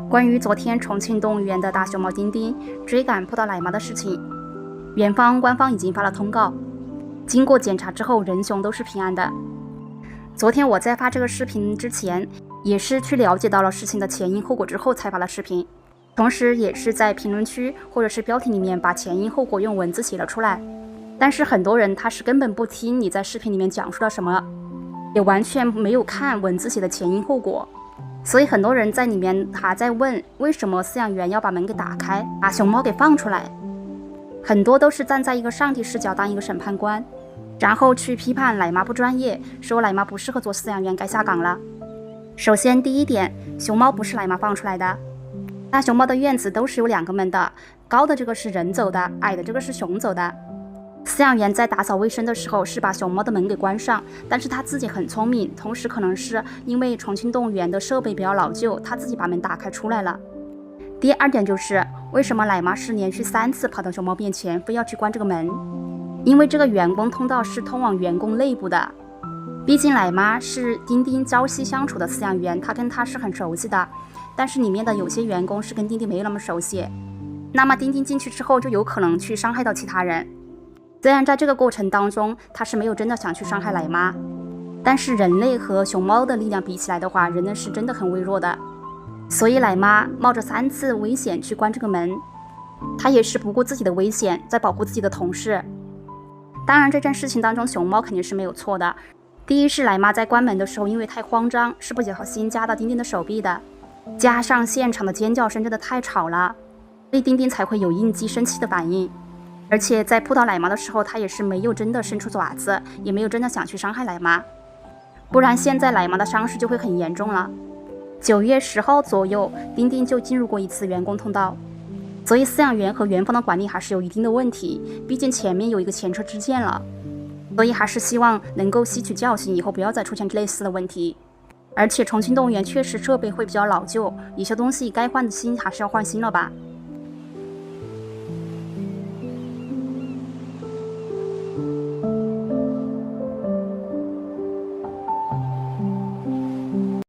关于昨天重庆动物园的大熊猫丁丁追赶扑倒奶妈的事情，园方官方已经发了通告，经过检查之后，人熊都是平安的。昨天我在发这个视频之前，也是去了解到了事情的前因后果之后才发了视频，同时也是在评论区或者是标题里面把前因后果用文字写了出来。但是很多人他是根本不听你在视频里面讲述了什么，也完全没有看文字写的前因后果，所以很多人在里面还在问为什么饲养员要把门给打开，把熊猫给放出来。很多都是站在一个上帝视角当一个审判官，然后去批判奶妈不专业，说奶妈不适合做饲养员，该下岗了。首先第一点，熊猫不是奶妈放出来的，大熊猫的院子都是有2个门的，高的这个是人走的，矮的这个是熊走的。饲养员在打扫卫生的时候是把熊猫的门给关上，但是他自己很聪明，同时可能是因为重庆动物园的设备比较老旧，他自己把门打开出来了。第二点就是为什么奶妈是连续3次跑到熊猫面前非要去关这个门，因为这个员工通道是通往员工内部的，毕竟奶妈是丁丁朝夕相处的饲养员，他跟他是很熟悉的，但是里面的有些员工是跟丁丁没有那么熟悉，那么丁丁进去之后就有可能去伤害到其他人。虽然在这个过程当中他是没有真的想去伤害奶妈，但是人类和熊猫的力量比起来的话，人类是真的很微弱的，所以奶妈冒着3次危险去关这个门，她也是不顾自己的危险在保护自己的同事。当然这件事情当中熊猫肯定是没有错的，第一是奶妈在关门的时候因为太慌张，是不小心夹到丁丁的手臂的，加上现场的尖叫声真的太吵了，所以丁丁才会有应激生气的反应。而且在扑倒奶妈的时候，他也是没有真的伸出爪子，也没有真的想去伤害奶妈，不然现在奶妈的伤势就会很严重了。9月10号左右，丁丁就进入过1次员工通道，所以饲养员和园方的管理还是有一定的问题，毕竟前面有一个前车之鉴了，所以还是希望能够吸取教训，以后不要再出现类似的问题。而且重庆动物园确实设备会比较老旧，有些东西该换的新还是要换新了吧。